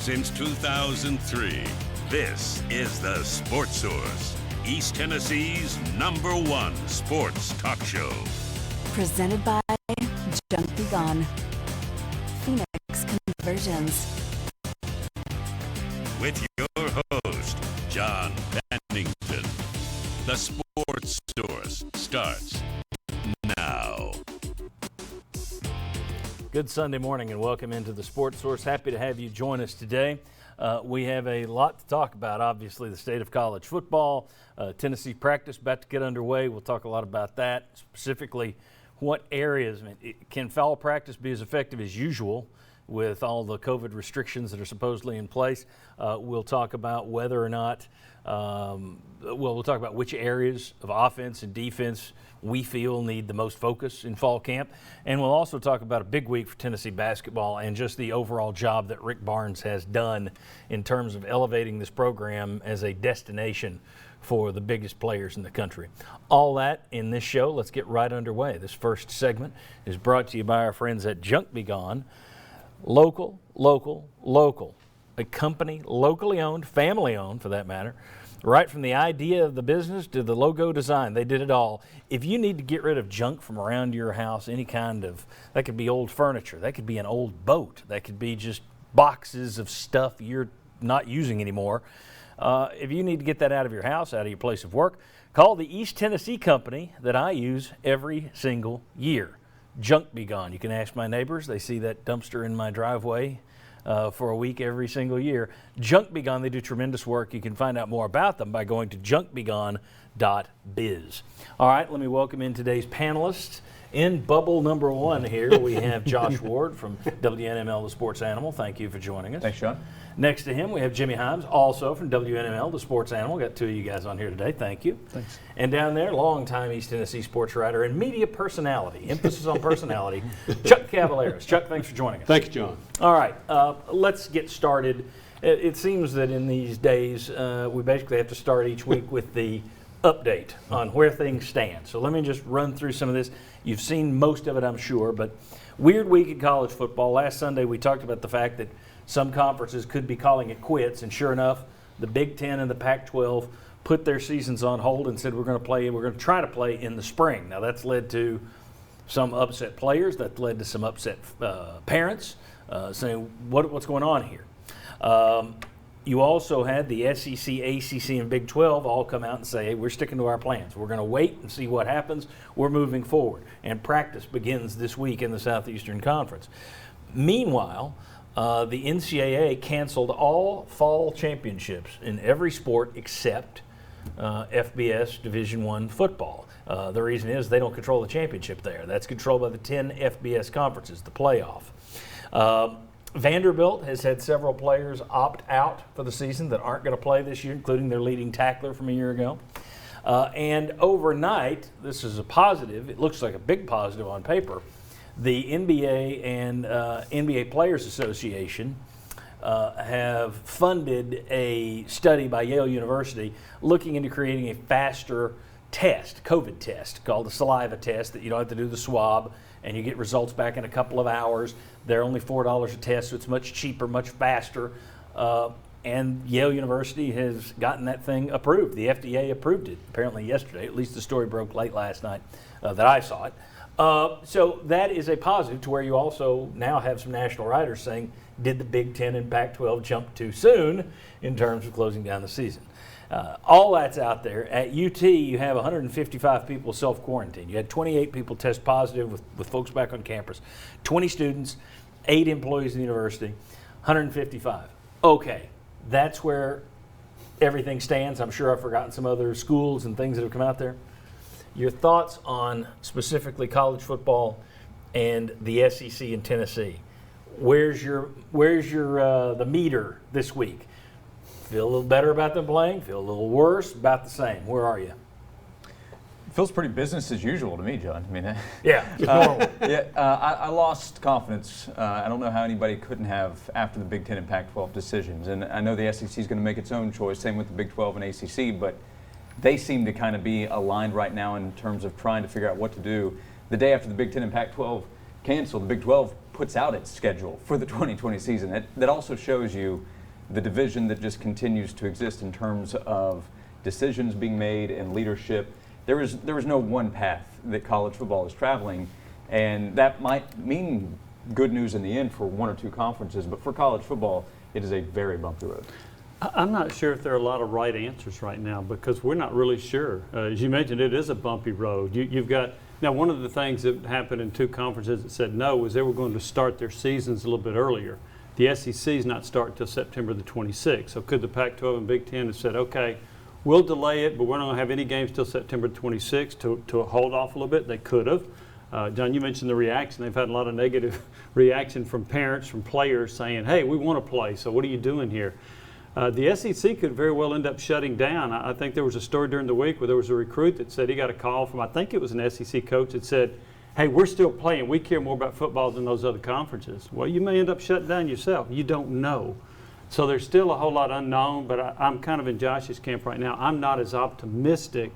Since 2003, this is the Sports Source, East Tennessee's #1 sports talk show. Presented by Junk Be Gone, Phoenix Conversions. With your host, John Bennington. The Sports Source starts now. Good Sunday morning and welcome into the Sports Source. Happy to have you join us today. We have a lot to talk about, obviously, the state of college football. Tennessee practice about to get underway. We'll talk a lot about that, specifically what areas. Can fall practice be as effective as usual with all the COVID restrictions that are supposedly in place? We'll talk about whether or not, we'll talk about which areas of offense and defense we feel need the most focus in fall camp. And we'll also talk about a big week for Tennessee basketball and just the overall job that Rick Barnes has done in terms of elevating this program as a destination for the biggest players in the country. All that in this show. Let's get right underway. This first segment is brought to you by our friends at Junk Be Gone. Local, local, local. A company locally owned, family owned for that matter. Right from the idea of the business to the logo design, they did it all. If you need to get rid of junk from around your house, any kind of, that could be old furniture, that could be an old boat, that could be just boxes of stuff you're not using anymore. If you need to get that out of your house, out of your place of work, call the East Tennessee company that I use every single year. Junk Be Gone. You can ask my neighbors. They see that dumpster in my driveway for a week every single year. Junk Be Gone, they do tremendous work. You can find out more about them by going to junkbegone.biz. All right, let me welcome in today's panelists. In bubble number one here, we have Josh Ward from WNML, The Sports Animal. Thank you for joining us. Thanks, Sean. Next to him, we have Jimmy Himes, also from WNML, The Sports Animal. Got two of you guys on here today. Thank you. Thanks. And down there, longtime East Tennessee sports writer and media personality, emphasis on personality, Chuck Cavaleras. Chuck, thanks for joining us. Thank you, John. All right, let's get started. It seems that in these days, we basically have to start each week with the update on where things stand. So let me just run through some of this. You've seen most of it, I'm sure, but weird week in college football. Last Sunday, we talked about the fact that some conferences could be calling it quits, and sure enough, the Big Ten and the Pac-12 put their seasons on hold and said we're going to try to play in the spring. Now that's led to some upset players. That led to some upset parents saying what's going on here. You also had the SEC, ACC, and Big 12 all come out and say, hey, we're sticking to our plans. We're going to wait and see what happens. We're moving forward. And practice begins this week in the Southeastern Conference. Meanwhile, the NCAA canceled all fall championships in every sport except FBS Division I football. The reason is they don't control the championship there. That's controlled by the 10 FBS conferences, the playoff. Vanderbilt has had several players opt out for the season that aren't going to play this year, including their leading tackler from a year ago. And overnight, this is a positive. It looks like a big positive on paper. The NBA and NBA Players Association have funded a study by Yale University looking into creating a faster test, COVID test, called the saliva test, that you don't have to do the swab, and you get results back in a couple of hours. They're only $4 a test, so it's much cheaper, much faster. And Yale University has gotten that thing approved. The FDA approved it apparently yesterday. At least the story broke late last night that I saw it. So that is a positive, to where you also now have some national writers saying, did the Big Ten and Pac-12 jump too soon in terms of closing down the season? All that's out there. At UT, you have 155 people self-quarantined. You had 28 people test positive with folks back on campus, 20 students, 8 employees in the university, 155. Okay, that's where everything stands. I'm sure I've forgotten some other schools and things that have come out there. Your thoughts on specifically college football and the SEC in Tennessee? Where's your the meter this week? Feel a little better about them playing? Feel a little worse? About the same? Where are you? It feels pretty business as usual to me, John. I mean, yeah. I lost confidence. I don't know how anybody couldn't have after the Big Ten and Pac-12 decisions. And I know the SEC is going to make its own choice. Same with the Big 12 and ACC, but they seem to kind of be aligned right now in terms of trying to figure out what to do. The day after the Big Ten and Pac-12 canceled, the Big 12 puts out its schedule for the 2020 season. That also shows you the division that just continues to exist in terms of decisions being made and leadership. There is no one path that college football is traveling, and that might mean good news in the end for one or two conferences, but for college football, it is a very bumpy road. I'm not sure if there are a lot of right answers right now because we're not really sure. As you mentioned, it is a bumpy road. You've got now one of the things that happened in two conferences that said no was they were going to start their seasons a little bit earlier. The SEC is not starting until September the 26th. So could the Pac-12 and Big Ten have said, okay, we'll delay it, but we're not going to have any games till September 26th to hold off a little bit? They could have. John, you mentioned the reaction. They've had a lot of negative reaction from parents, from players saying, hey, we want to play, so what are you doing here? The SEC could very well end up shutting down. I think there was a story during the week where there was a recruit that said he got a call from, I think it was an SEC coach that said, hey, we're still playing. We care more about football than those other conferences. Well, you may end up shutting down yourself. You don't know. So there's still a whole lot unknown, but I'm kind of in Josh's camp right now. I'm not as optimistic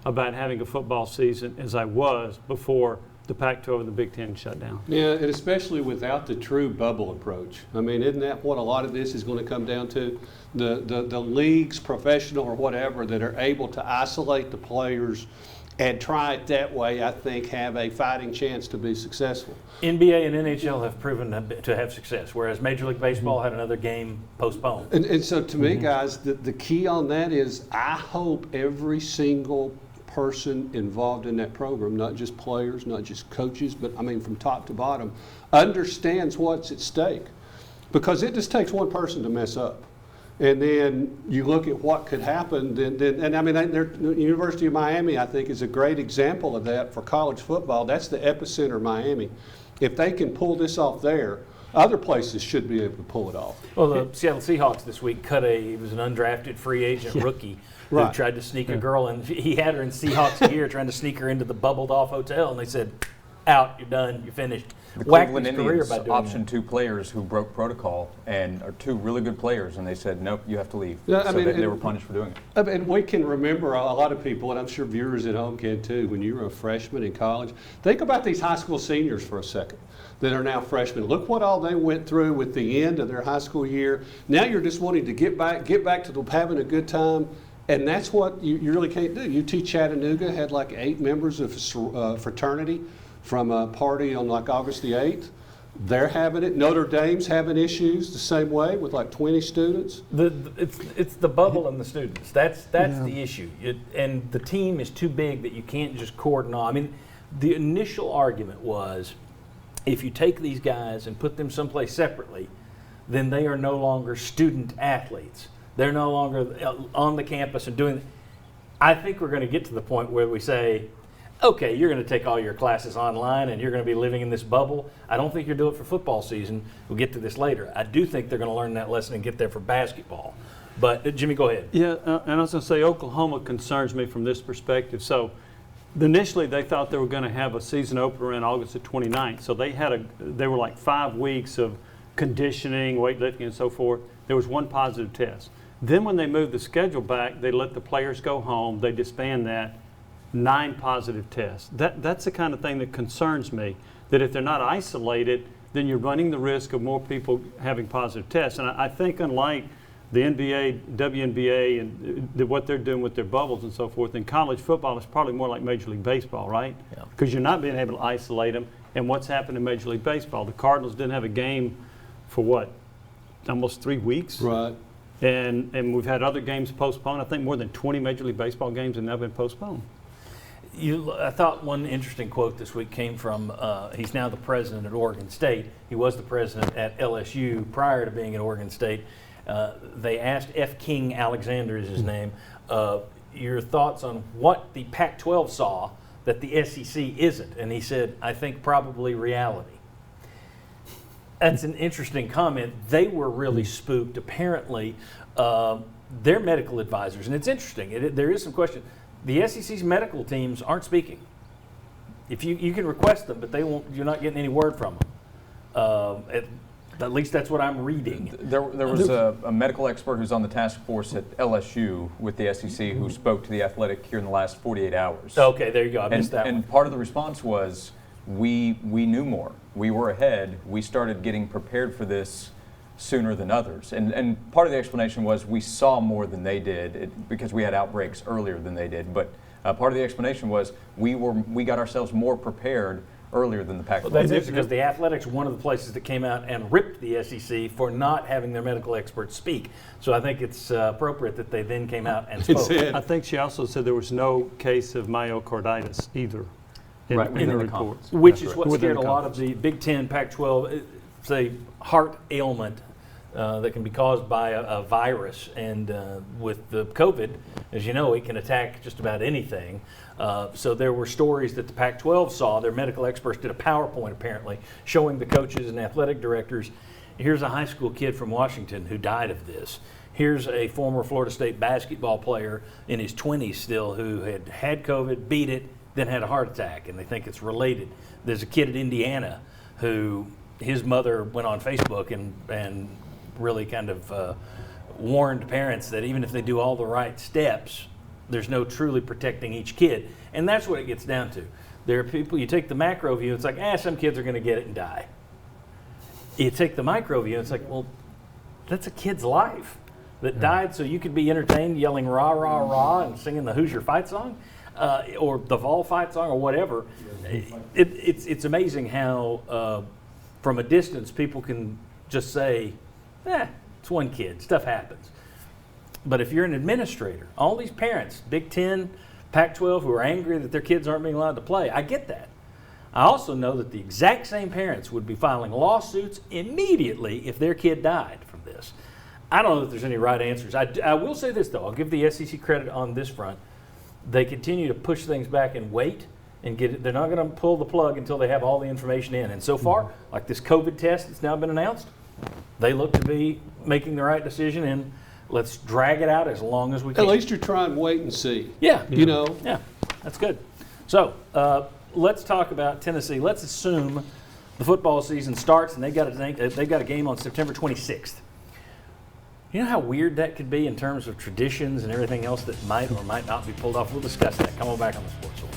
about having a football season as I was before the Pac-12 and the Big Ten shut down. Yeah, and especially without the true bubble approach. I mean, isn't that what a lot of this is going to come down to? The leagues, professional or whatever, that are able to isolate the players and try it that way, I think, have a fighting chance to be successful. NBA and NHL have proven to have success, whereas Major League Baseball had another game postponed. And so to me, guys, the key on that is I hope every single person involved in that program, not just players, not just coaches, but I mean from top to bottom, understands what's at stake. Because it just takes one person to mess up. And then you look at what could happen, and I mean, the University of Miami, I think, is a great example of that for college football. That's the epicenter of Miami. If they can pull this off there, other places should be able to pull it off. Well, the Seattle Seahawks this week it was an undrafted free agent rookie who Right. tried to sneak a girl in. He had her in Seahawks gear trying to sneak her into the bubbled off hotel, and they said, out, you're done, you're finished. The Whacked Cleveland his career Indians by doing optioned two players who broke protocol and are two really good players, and they said, nope, you have to leave. Yeah, I so mean, they were punished for doing it. And we can remember, a lot of people, and I'm sure viewers at home can too, when you were a freshman in college, think about these high school seniors for a second that are now freshmen. Look what all they went through with the end of their high school year. Now you're just wanting to get back to having a good time, and that's what you really can't do. UT Chattanooga had like 8 members of fraternity from a party on like August the 8th. They're having it. Notre Dame's having issues the same way with like 20 students. It's the bubble and the students. That's the issue. And the team is too big that you can't just cordon off. I mean, the initial argument was if you take these guys and put them someplace separately, then they are no longer student athletes. They're no longer on the campus and doing. I think we're going to get to the point where we say, okay, you're going to take all your classes online and you're going to be living in this bubble. I don't think you'll do it for football season. We'll get to this later. I do think they're going to learn that lesson and get there for basketball. But, Jimmy, go ahead. Yeah, and I was going to say Oklahoma concerns me from this perspective. So initially they thought they were going to have a season opener in August the 29th. So they were like 5 weeks of conditioning, weightlifting, and so forth. There was one positive test. Then when they moved the schedule back, they let the players go home. They disband that. 9 positive tests. That's the kind of thing that concerns me, that if they're not isolated, then you're running the risk of more people having positive tests. And I think unlike the NBA, WNBA, and what they're doing with their bubbles and so forth, in college football, it's probably more like Major League Baseball, right? Because you're not being able to isolate them. And what's happened in Major League Baseball? The Cardinals didn't have a game for what? Almost 3 weeks? Right. And we've had other games postponed. I think more than 20 Major League Baseball games have now been postponed. I thought one interesting quote this week came from, he's now the president at Oregon State. He was the president at LSU prior to being at Oregon State. They asked F. King Alexander is his name, your thoughts on what the Pac-12 saw that the SEC isn't. And he said, I think probably reality. That's an interesting comment. They were really spooked. Apparently, their medical advisors, and it's interesting, there is some question. The SEC's medical teams aren't speaking. If you can request them, but they won't. You're not getting any word from them. At least that's what I'm reading. There was a medical expert who's on the task force at LSU with the SEC who spoke to The Athletic here in the last 48 hours. Okay, there you go. I missed that one. And part of the response was, we knew more. We were ahead. We started getting prepared for this sooner than others. And part of the explanation was we saw more than they did because we had outbreaks earlier than they did. But part of the explanation was we got ourselves more prepared earlier than the Pac-12. Well, that's interesting because the Athletics were one of the places that came out and ripped the SEC for not having their medical experts speak. So I think it's appropriate that they then came out and spoke. I think she also said there was no case of myocarditis either in Right, within the the reports. Which That's is what Within scared the a lot of the Big Ten, Pac-12, it's a heart ailment that can be caused by a virus. And with the COVID, as you know, it can attack just about anything. So there were stories that the Pac-12 saw. Their medical experts did a PowerPoint, apparently, showing the coaches and athletic directors, here's a high school kid from Washington who died of this. Here's a former Florida State basketball player in his 20s still who had COVID, beat it, then had a heart attack, and they think it's related. There's a kid at Indiana who his mother went on Facebook and really kind of warned parents that even if they do all the right steps, there's no truly protecting each kid. And that's what it gets down to. There are people, you take the macro view, it's like, some kids are going to get it and die. You take the micro view, it's like, well, that's a kid's life that died so you could be entertained yelling rah, rah, rah and singing the Hoosier fight song or the Vol fight song or whatever. It's amazing how from a distance people can just say, it's one kid, stuff happens. But if you're an administrator, all these parents, Big Ten, Pac-12, who are angry that their kids aren't being allowed to play, I get that. I also know that the exact same parents would be filing lawsuits immediately if their kid died from this. I don't know if there's any right answers. I will say this, though. I'll give the SEC credit on this front. They continue to push things back and wait and get it. They're not going to pull the plug until they have all the information in. And so far, like this COVID test that's now been announced, they look to be making the right decision, and let's drag it out as long as we can. At least you're trying to wait and see. Yeah. You know? Yeah, that's good. So let's talk about Tennessee. Let's assume the football season starts and they've got a game on September 26th. You know how weird that could be in terms of traditions and everything else that might or might not be pulled off? We'll discuss that. Come on back on the Sports Source.